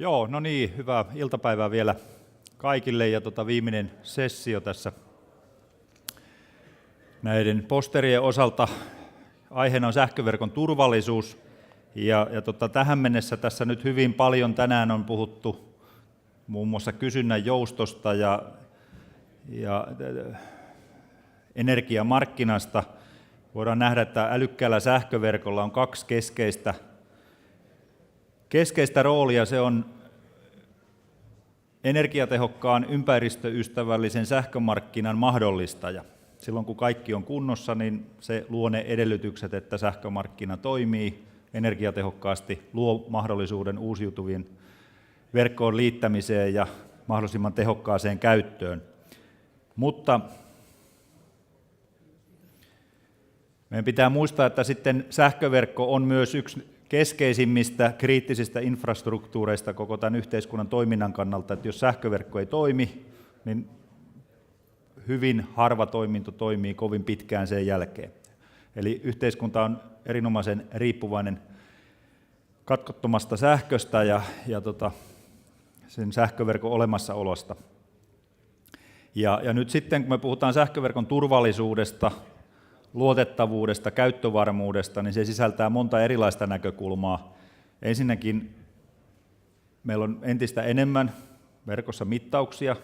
Joo, no niin, hyvää iltapäivää vielä kaikille ja viimeinen sessio tässä näiden posterien osalta. Aiheena on sähköverkon turvallisuus ja tähän mennessä tässä nyt hyvin paljon tänään on puhuttu muun muassa kysynnän joustosta ja energiamarkkinasta. Voidaan nähdä, että älykkäällä sähköverkolla on kaksi keskeistä roolia. Se on energiatehokkaan, ympäristöystävällisen sähkömarkkinan mahdollistaja. Silloin kun kaikki on kunnossa, niin se luo ne edellytykset, että sähkömarkkina toimii energiatehokkaasti, luo mahdollisuuden uusiutuvien verkkoon liittämiseen ja mahdollisimman tehokkaaseen käyttöön. Mutta meidän pitää muistaa, että sitten sähköverkko on myös yksi keskeisimmistä kriittisistä infrastruktuureista koko tämän yhteiskunnan toiminnan kannalta, että jos sähköverkko ei toimi, niin hyvin harva toiminto toimii kovin pitkään sen jälkeen. Eli yhteiskunta on erinomaisen riippuvainen katkottomasta sähköstä ja sen sähköverkon olemassaolosta. Ja nyt sitten, kun me puhutaan sähköverkon turvallisuudesta, luotettavuudesta, käyttövarmuudesta, niin se sisältää monta erilaista näkökulmaa. Ensinnäkin meillä on entistä enemmän verkossa mittauksia,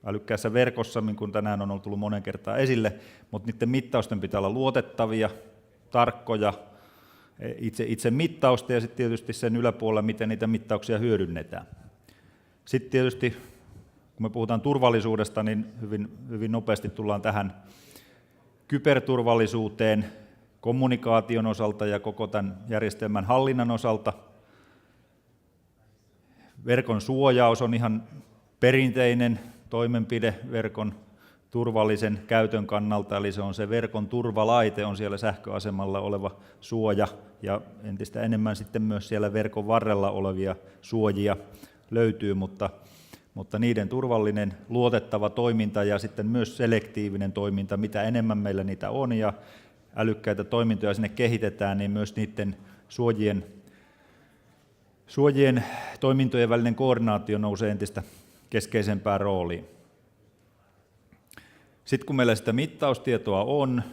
älykkäässä verkossa, niin kuin tänään on tullut monen kertaan esille, mutta niiden mittausten pitää olla luotettavia, tarkkoja, itse mittausta ja sitten tietysti sen yläpuolella, miten niitä mittauksia hyödynnetään. Sitten tietysti, kun me puhutaan turvallisuudesta, niin hyvin nopeasti tullaan tähän kyberturvallisuuteen kommunikaation osalta ja koko tämän järjestelmän hallinnan osalta. Verkon suojaus on ihan perinteinen toimenpide verkon turvallisen käytön kannalta, eli se on se verkon turvalaite, on siellä sähköasemalla oleva suoja ja entistä enemmän sitten myös siellä verkon varrella olevia suojia löytyy, mutta niiden turvallinen, luotettava toiminta ja sitten myös selektiivinen toiminta, mitä enemmän meillä niitä on ja älykkäitä toimintoja sinne kehitetään, niin myös niiden suojien toimintojen välinen koordinaatio nousee entistä keskeisempään rooliin. Sitten kun meillä sitä mittaustietoa on,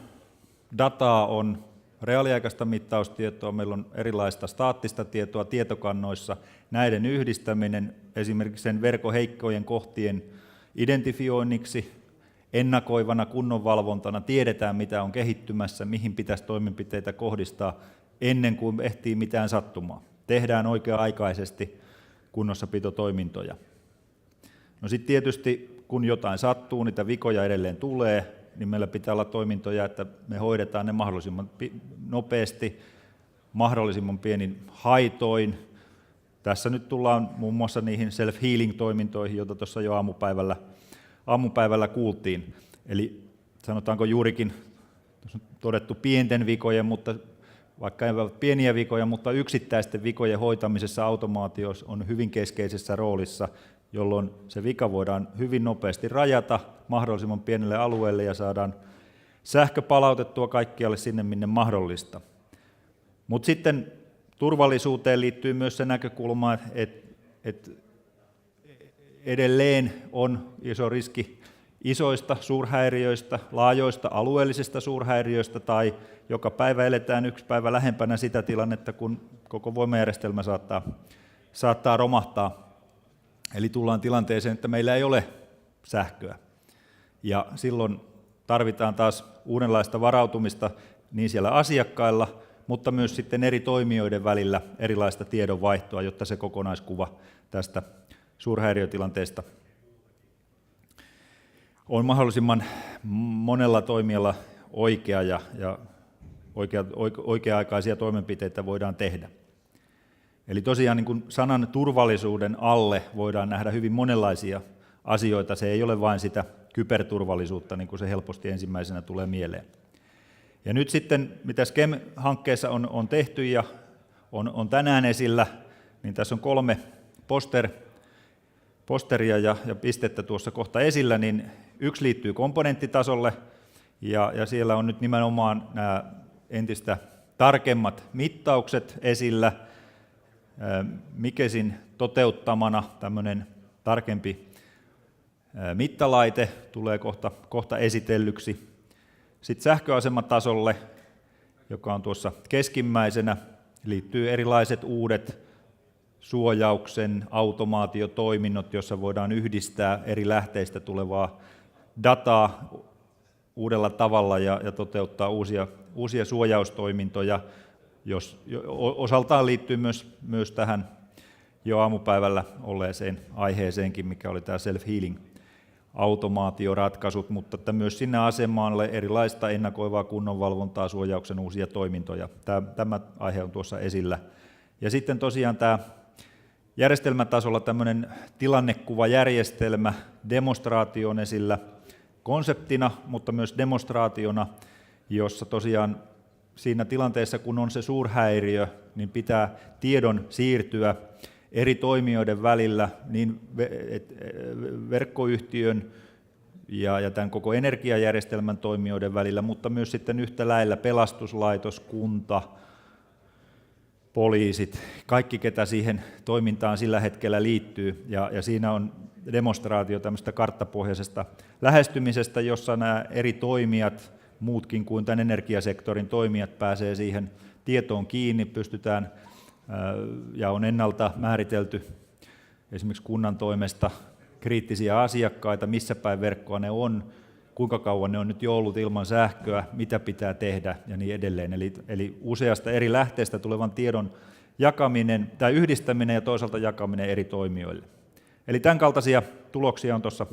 dataa on, reaaliaikaista mittaustietoa, meillä on erilaista staattista tietoa tietokannoissa, näiden yhdistäminen esimerkiksi sen verkon heikkojen kohtien identifioinniksi, ennakoivana kunnonvalvontana, tiedetään mitä on kehittymässä, mihin pitäisi toimenpiteitä kohdistaa ennen kuin ehtii mitään sattumaa. Tehdään oikea-aikaisesti kunnossapitotoimintoja. No sitten tietysti kun jotain sattuu, niitä vikoja edelleen tulee, niin meillä pitää olla toimintoja, että me hoidetaan ne mahdollisimman nopeasti, mahdollisimman pienin haitoin. Tässä nyt tullaan muun muassa niihin self-healing-toimintoihin, joita tuossa jo aamupäivällä kuultiin. Eli sanotaanko juurikin, tuossa on todettu pienten vikojen, mutta vaikka ei ole pieniä vikoja, mutta yksittäisten vikojen hoitamisessa automaatio on hyvin keskeisessä roolissa, jolloin se vika voidaan hyvin nopeasti rajata mahdollisimman pienelle alueelle ja saadaan sähkö palautettua kaikkialle sinne, minne mahdollista. Mutta sitten turvallisuuteen liittyy myös se näkökulma, että edelleen on iso riski isoista suurhäiriöistä, laajoista alueellisista suurhäiriöistä tai joka päivä eletään yksi päivä lähempänä sitä tilannetta, kun koko voimajärjestelmä saattaa romahtaa. Eli tullaan tilanteeseen, että meillä ei ole sähköä. Ja silloin tarvitaan taas uudenlaista varautumista niin siellä asiakkailla, mutta myös sitten eri toimijoiden välillä erilaista tiedonvaihtoa, jotta se kokonaiskuva tästä suurhäiriötilanteesta on mahdollisimman monella toimijalla oikea ja oikea-aikaisia toimenpiteitä voidaan tehdä. Eli tosiaan niin kuin sanan turvallisuuden alle voidaan nähdä hyvin monenlaisia asioita. Se ei ole vain sitä kyberturvallisuutta, niin kuin se helposti ensimmäisenä tulee mieleen. Ja nyt sitten, mitä SKEM-hankkeessa on tehty ja on tänään esillä, niin tässä on 3 posteria ja pistettä tuossa kohta esillä, niin yksi liittyy komponenttitasolle, ja siellä on nyt nimenomaan nämä entistä tarkemmat mittaukset esillä, Mikesin toteuttamana tämmöinen tarkempi mittalaite tulee kohta esitellyksi. Sitten sähköasematasolle, joka on tuossa keskimmäisenä, liittyy erilaiset uudet suojauksen automaatiotoiminnot, jossa voidaan yhdistää eri lähteistä tulevaa dataa uudella tavalla ja toteuttaa uusia suojaustoimintoja, jos osaltaan liittyy myös tähän jo aamupäivällä olleeseen aiheeseenkin, mikä oli tämä self-healing automaatioratkaisut, mutta että myös sinne asemalle erilaista ennakoivaa kunnonvalvontaa, suojauksen uusia toimintoja. Tämä aihe on tuossa esillä. Ja sitten tosiaan tämä järjestelmätasolla tämmöinen tilannekuvajärjestelmä, demonstraatio on esillä konseptina, mutta myös demonstraationa, jossa tosiaan siinä tilanteessa, kun on se suurhäiriö, niin pitää tiedon siirtyä eri toimijoiden välillä, niin verkkoyhtiön ja tämän koko energiajärjestelmän toimijoiden välillä, mutta myös sitten yhtä lailla pelastuslaitos, kunta, poliisit, kaikki ketä siihen toimintaan sillä hetkellä liittyy. Ja siinä on demonstraatio tämmöistä karttapohjaisesta lähestymisestä, jossa nämä eri toimijat, muutkin kuin tämän energiasektorin toimijat, pääsee siihen tietoon kiinni, pystytään ja on ennalta määritelty esimerkiksi kunnan toimesta kriittisiä asiakkaita, missä päin verkkoa ne on, kuinka kauan ne on nyt jo ollut ilman sähköä, mitä pitää tehdä ja niin edelleen. Eli useasta eri lähteestä tulevan tiedon jakaminen tai yhdistäminen ja toisaalta jakaminen eri toimijoille. Eli tämän kaltaisia tuloksia on tuossa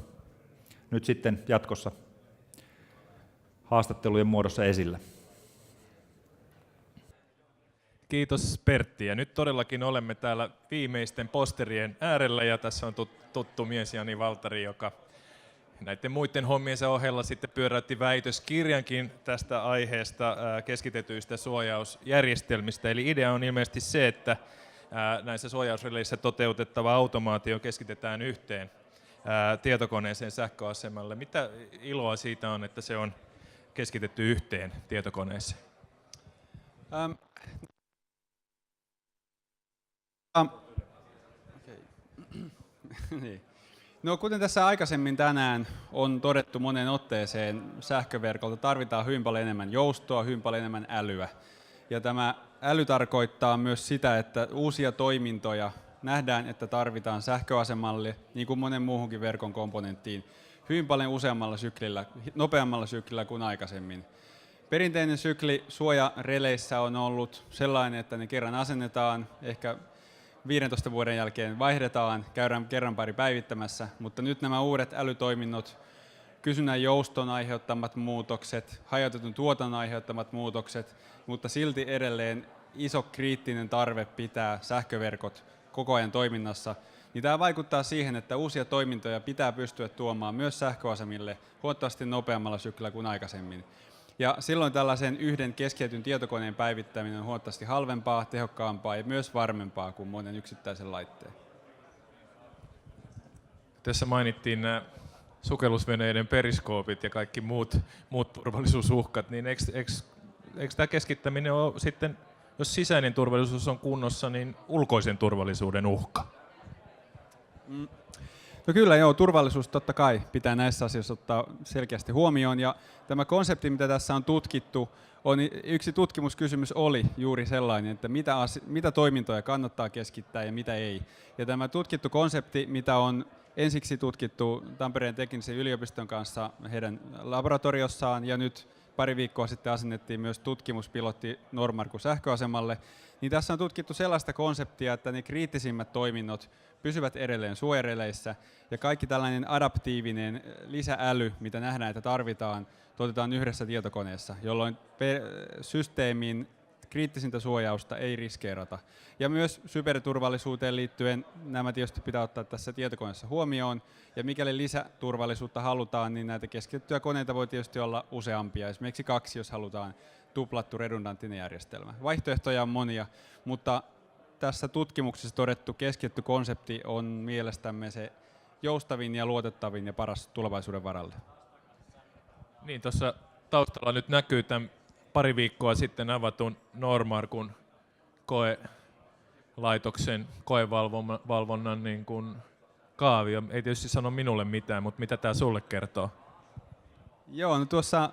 nyt sitten jatkossa haastattelujen muodossa esillä. Kiitos Pertti. Ja nyt todellakin olemme täällä viimeisten posterien äärellä ja tässä on tuttu mies Jani Valtari, joka näiden muiden hommiensa ohella sitten pyöräytti väitöskirjankin tästä aiheesta keskitetyistä suojausjärjestelmistä. Eli idea on ilmeisesti se, että näissä suojausreleissä toteutettava automaatio keskitetään yhteen tietokoneeseen sähköasemalle. Mitä iloa siitä on, että se on keskitetty yhteen tietokoneeseen? Niin. No, kuten tässä aikaisemmin tänään on todettu moneen otteeseen, sähköverkolta tarvitaan hyvin paljon enemmän joustoa, hyvin paljon enemmän älyä. Ja tämä äly tarkoittaa myös sitä, että uusia toimintoja nähdään, että tarvitaan sähköasemalle, niin kuin monen muuhunkin verkon komponenttiin, hyvin paljon useammalla syklillä, nopeammalla syklillä kuin aikaisemmin. Perinteinen sykli suojareleissä on ollut sellainen, että ne kerran asennetaan, ehkä 15 vuoden jälkeen vaihdetaan, käydään kerran pari päivittämässä, mutta nyt nämä uudet älytoiminnot, kysynnän jouston aiheuttamat muutokset, hajautetun tuotannon aiheuttamat muutokset, mutta silti edelleen iso kriittinen tarve pitää sähköverkot koko ajan toiminnassa, niin tämä vaikuttaa siihen, että uusia toimintoja pitää pystyä tuomaan myös sähköasemille huomattavasti nopeammalla syklillä kuin aikaisemmin. Ja silloin tällaisen yhden keskitetyn tietokoneen päivittäminen on huomattavasti halvempaa, tehokkaampaa ja myös varmempaa kuin monen yksittäisen laitteen. Tässä mainittiin nämä sukellusveneiden periskoopit ja kaikki muut turvallisuusuhkat, niin eikö tämä keskittäminen ole sitten, jos sisäinen turvallisuus on kunnossa, niin ulkoisen turvallisuuden uhka? No kyllä joo, turvallisuus totta kai pitää näissä asioissa ottaa selkeästi huomioon, ja tämä konsepti, mitä tässä on tutkittu, yksi tutkimuskysymys oli juuri sellainen, että mitä toimintoja kannattaa keskittää ja mitä ei. Ja tämä tutkittu konsepti, mitä on ensiksi tutkittu Tampereen teknisen yliopiston kanssa heidän laboratoriossaan, ja nyt pari viikkoa sitten asennettiin myös tutkimuspilotti Normarkun sähköasemalle, niin tässä on tutkittu sellaista konseptia, että ne kriittisimmät toiminnot pysyvät edelleen suojareleissä, ja kaikki tällainen adaptiivinen lisääly, mitä nähdään, että tarvitaan, tuotetaan yhdessä tietokoneessa, jolloin systeemin kriittisintä suojausta ei riskeerata. Ja myös kyberturvallisuuteen liittyen nämä tietysti pitää ottaa tässä tietokoneessa huomioon, ja mikäli lisäturvallisuutta halutaan, niin näitä keskitettyjä koneita voi tietysti olla useampia, esimerkiksi 2, jos halutaan tuplattu redundanttinen järjestelmä. Vaihtoehtoja on monia, mutta tässä tutkimuksessa todettu keskitetty konsepti on mielestämme se joustavin ja luotettavin ja paras tulevaisuuden varalle. Niin, tuossa taustalla nyt näkyy tämän pari viikkoa sitten avatun Normarkun laitoksen koevalvonnan niin kuin kaavio. Ei tietysti sano minulle mitään, mutta mitä tämä sulle kertoo? Joo, no tuossa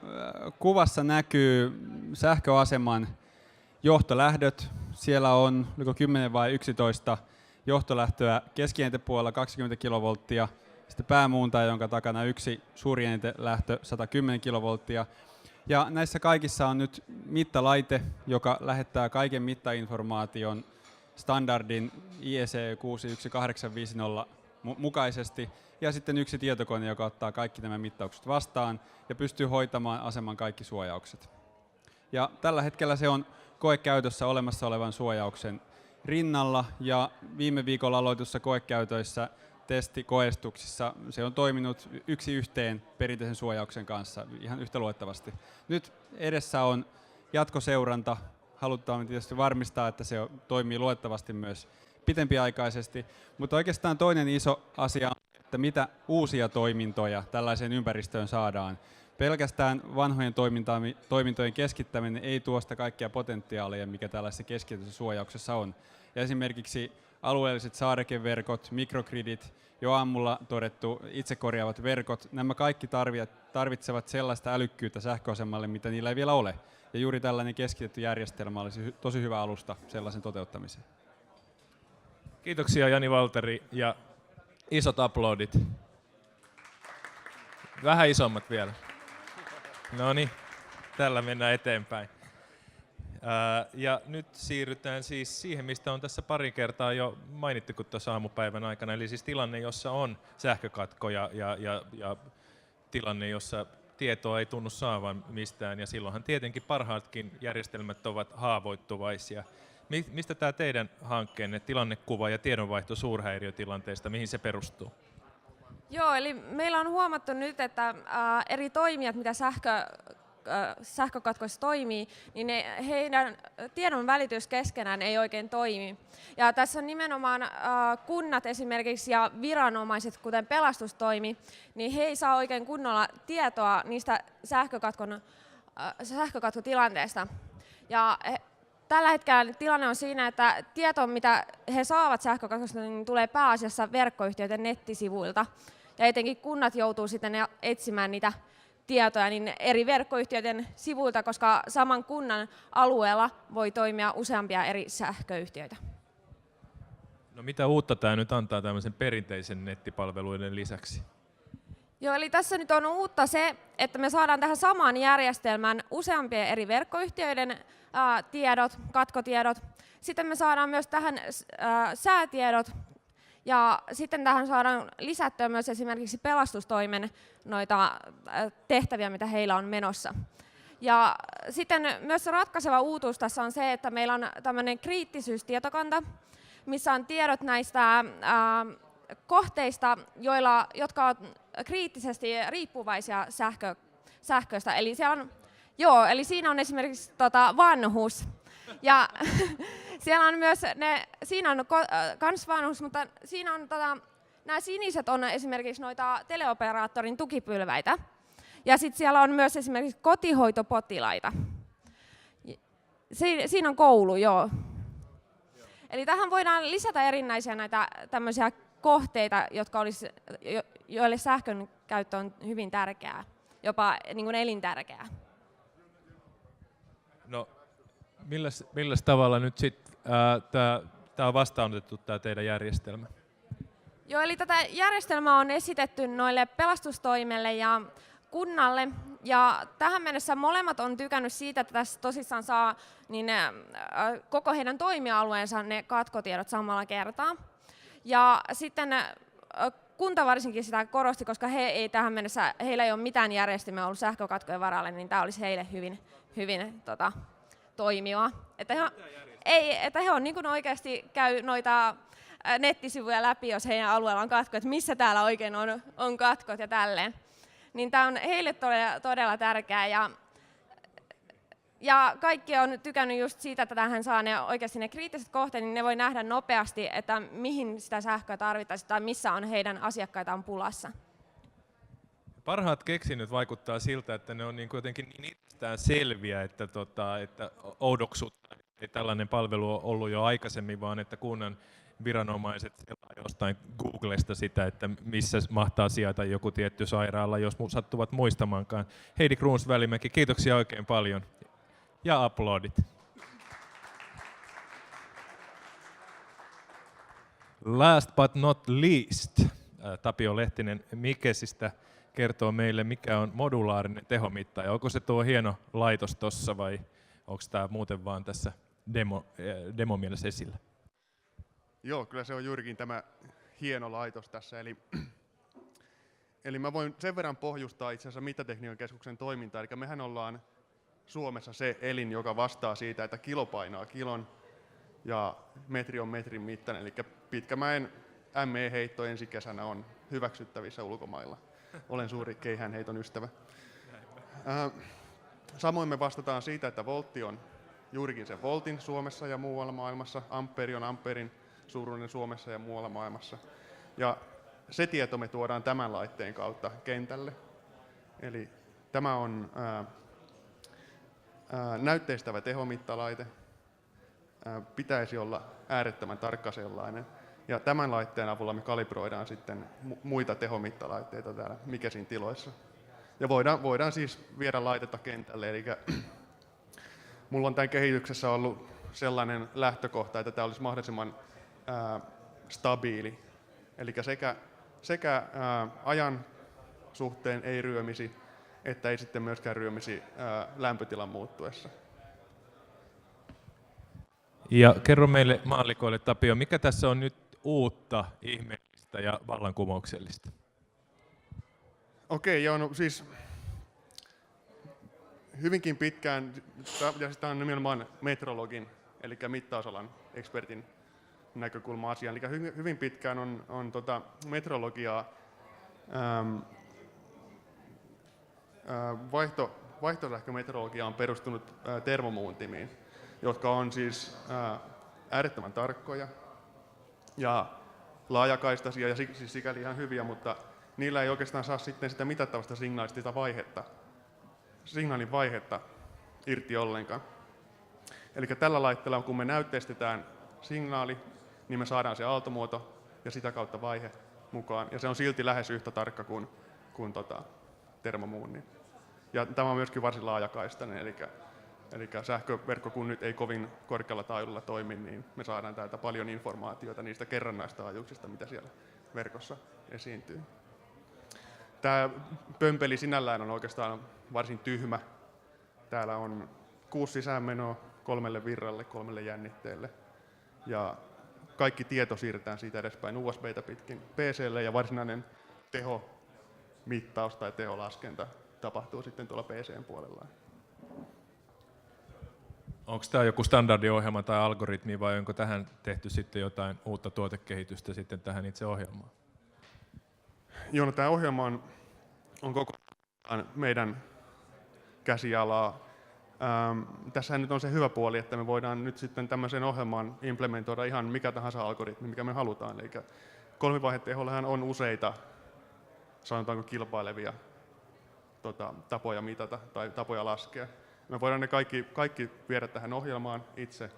kuvassa näkyy sähköaseman johtolähdöt. Siellä on 10 vai 11 johtolähtöä keskientepuolella 20 kilovolttia, sitten päämuuntaja, jonka takana yksi suurjännitelähtö 110 kilovolttia. Ja näissä kaikissa on nyt mittalaite, joka lähettää kaiken mittainformaation standardin IEC 61850 mukaisesti, ja sitten yksi tietokone, joka ottaa kaikki nämä mittaukset vastaan ja pystyy hoitamaan aseman kaikki suojaukset. Ja tällä hetkellä se on koekäytössä olemassa olevan suojauksen rinnalla, ja viime viikolla aloitussa koekäytöissä testikoestuksissa se on toiminut yksi yhteen perinteisen suojauksen kanssa ihan yhtä luettavasti. Nyt edessä on jatkoseuranta. Halutaan tietysti varmistaa, että se toimii luettavasti myös pitempiaikaisesti, mutta oikeastaan toinen iso asia on, että mitä uusia toimintoja tällaiseen ympäristöön saadaan. Pelkästään vanhojen toimintojen keskittäminen ei tuo sitä kaikkea potentiaalia, mikä tällaisessa keskitetyssä suojauksessa on. Ja esimerkiksi alueelliset saarekeverkot, mikrogridit, jo aamulla todettu itsekorjaavat verkot, nämä kaikki tarvitsevat sellaista älykkyyttä sähköasemalle, mitä niillä ei vielä ole. Ja juuri tällainen keskitetty järjestelmä olisi tosi hyvä alusta sellaisen toteuttamiseen. Kiitoksia Jani Valteri ja isot aplodit. Vähän isommat vielä. No niin, tällä mennään eteenpäin. Ja nyt siirrytään siis siihen, mistä on tässä pari kertaa jo mainittu kun tuossa aamupäivän aikana, eli siis tilanne, jossa on sähkökatko ja tilanne, jossa tietoa ei tunnu saavan mistään, ja silloinhan tietenkin parhaatkin järjestelmät ovat haavoittuvaisia. Mistä tämä teidän hankkeenne tilannekuva ja tiedonvaihto suurhäiriötilanteesta, mihin se perustuu? Joo, eli meillä on huomattu nyt, että eri toimijat, mitä sähkökatkoissa toimii, niin heidän tiedon välitys keskenään ei oikein toimi. Ja tässä on nimenomaan kunnat esimerkiksi ja viranomaiset, kuten pelastustoimi, niin he ei saa oikein kunnolla tietoa niistä sähkökatkotilanteista. Ja tällä hetkellä tilanne on siinä, että tieto, mitä he saavat sähkökatkosta, niin tulee pääasiassa verkkoyhtiöiden nettisivuilta. Ja etenkin kunnat joutuu sitten etsimään niitä tietoja niin eri verkkoyhtiöiden sivuilta, koska saman kunnan alueella voi toimia useampia eri sähköyhtiöitä. No mitä uutta tämä nyt antaa tämmöisen perinteisen nettipalveluiden lisäksi? Joo, eli tässä nyt on uutta se, että me saadaan tähän samaan järjestelmään useampien eri verkkoyhtiöiden tiedot, katkotiedot. Sitten me saadaan myös tähän säätiedot. Ja sitten tähän saadaan lisättyä myös esimerkiksi pelastustoimen noita tehtäviä, mitä heillä on menossa. Ja sitten myös ratkaiseva uutuus tässä on se, että meillä on tämmöinen kriittisyystietokanta, missä on tiedot näistä kohteista, jotka ovat kriittisesti riippuvaisia sähköstä. Eli siinä on esimerkiksi vanhus. Ja siellä on myös siinä on kans vanhus, mutta siinä on nämä siniset on esimerkiksi noita teleoperaattorin tukipylväitä. Ja sitten siellä on myös esimerkiksi kotihoitopotilaita. Siinä on koulu, joo. Eli tähän voidaan lisätä erinäisiä näitä tämmöisiä kohteita, joille sähkön käyttö on hyvin tärkeää, jopa niin kuin elintärkeää. No, milläs tavalla nyt sitten tämä on vastaanotettu tämä teidän järjestelmä? Joo, eli tätä järjestelmää on esitetty noille pelastustoimelle ja kunnalle, ja tähän mennessä molemmat on tykännyt siitä, että tässä tosissaan saa koko heidän toimialueensa ne katkotiedot samalla kertaa. Ja sitten kunta varsinkin sitä korosti, koska heillä ei ole mitään järjestelmää ollut sähkökatkojen varalle, niin tämä olisi heille hyvin toimiva. Että he on niin kuin oikeasti käy noita nettisivuja läpi, jos heidän alueella on katko, että missä täällä oikein on katkot ja tälleen. Niin tämä on heille todella tärkeää. Ja kaikki on tykännyt just siitä, että tähän saa oikeasti ne kriittiset kohteet, niin ne voi nähdä nopeasti, että mihin sitä sähköä tarvittaisiin tai missä on heidän asiakkaitaan pulassa. Parhaat keksinnöt vaikuttaa siltä, että ne on niin jotenkin niin itsestään selviä, että oudoksuttaa ei tällainen palvelu ole ollut jo aikaisemmin, vaan että kunnan viranomaiset selaa jostain Googlesta sitä, että missä mahtaa sijaita joku tietty sairaala, jos sattuvat muistamaankaan. Heidi Kruuns-Välimäki, kiitoksia oikein paljon ja aplodit. Last but not least, Tapio Lehtinen Mikesistä kertoo meille, mikä on modulaarinen tehomittaja. Onko se tuo hieno laitos tuossa vai onko tämä muuten vaan tässä demomielessä esillä? Joo, kyllä se on juurikin tämä hieno laitos tässä. Eli mä voin sen verran pohjustaa itse asiassa Mittatekniikan keskuksen toimintaa. Eli mehän ollaan Suomessa se elin, joka vastaa siitä, että kilo painaa kilon ja metri on metrin mittainen. Eli Pitkämäen ME-heitto ensi kesänä on hyväksyttävissä ulkomailla. Olen suuri keihäänheiton ystävä. Samoin me vastataan siitä, että voltti on juurikin se voltin Suomessa ja muualla maailmassa. Amperi on amperin suuruinen Suomessa ja muualla maailmassa. Ja se tieto me tuodaan tämän laitteen kautta kentälle. Eli tämä on näytteistävä tehomittalaite. Pitäisi olla äärettömän tarkka sellainen. Ja tämän laitteen avulla me kalibroidaan sitten muita tehomittalaitteita täällä Mikesin tiloissa. Ja voidaan siis viedä laitetta kentälle. Eli mulla on tämän kehityksessä ollut sellainen lähtökohta, että tämä olisi mahdollisimman stabiili. Eli sekä ajan suhteen ei ryömisi, että ei sitten myöskään ryömisi lämpötilan muuttuessa. Ja kerro meille maallikoille, Tapio, mikä tässä on nyt uutta, ihmeellistä ja vallankumouksellista? Okei, joo, no siis hyvinkin pitkään, ja sitä on nimenomaan metrologin, eli mittausalan ekspertin näkökulma asiaan. Eli hyvin pitkään on metrologiaa vaihtosähkömetrologia on perustunut termomuuntimiin, jotka on siis äärettömän tarkkoja ja laajakaistaisia ja siis sikäli ihan hyviä, mutta niillä ei oikeastaan saa sitten sitä mitattavasta signaalista signaalin vaihetta irti ollenkaan. Eli tällä laitteella, kun me näytteistetään signaali, niin me saadaan se aaltomuoto ja sitä kautta vaihe mukaan. Ja se on silti lähes yhtä tarkka kuin termomuunnin. Ja tämä on myöskin varsin laajakaistainen, eli sähköverkko kun nyt ei kovin korkealla taajuudella toimi, niin me saadaan täältä paljon informaatiota niistä kerrannaistaajuuksista, mitä siellä verkossa esiintyy. Tämä pömpeli sinällään on oikeastaan varsin tyhmä. Täällä on 6 sisäänmenoa 3 virralle, 3 jännitteelle. Ja kaikki tieto siirretään siitä edespäin USB:tä pitkin PC:lle ja varsinainen tehomittaus tai teholaskenta tapahtuu sitten tuolla PC:n puolella. Onko tämä joku standardiohjelma tai algoritmi vai onko tähän tehty sitten jotain uutta tuotekehitystä sitten tähän itse ohjelmaan? Joo, no tämä ohjelma on koko meidän käsialaa. Tässähän nyt on se hyvä puoli, että me voidaan nyt sitten tämmöiseen ohjelmaan implementoida ihan mikä tahansa algoritmi, mikä me halutaan. Eli kolmivaihetehollahan on useita, sanotaanko kilpailevia tapoja mitata tai tapoja laskea. Me voidaan ne kaikki viedä tähän ohjelmaan itse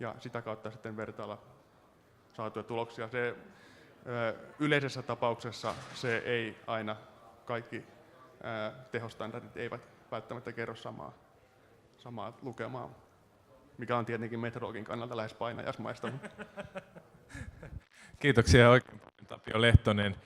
ja sitä kautta sitten vertailla saatuja tuloksia. Yleisessä tapauksessa se ei aina, kaikki tehostandardit eivät välttämättä kerro samaa lukemaa, mikä on tietenkin metrologin kannalta lähes painajaismaista. Kiitoksia oikein paljon, Tapio Lehtonen.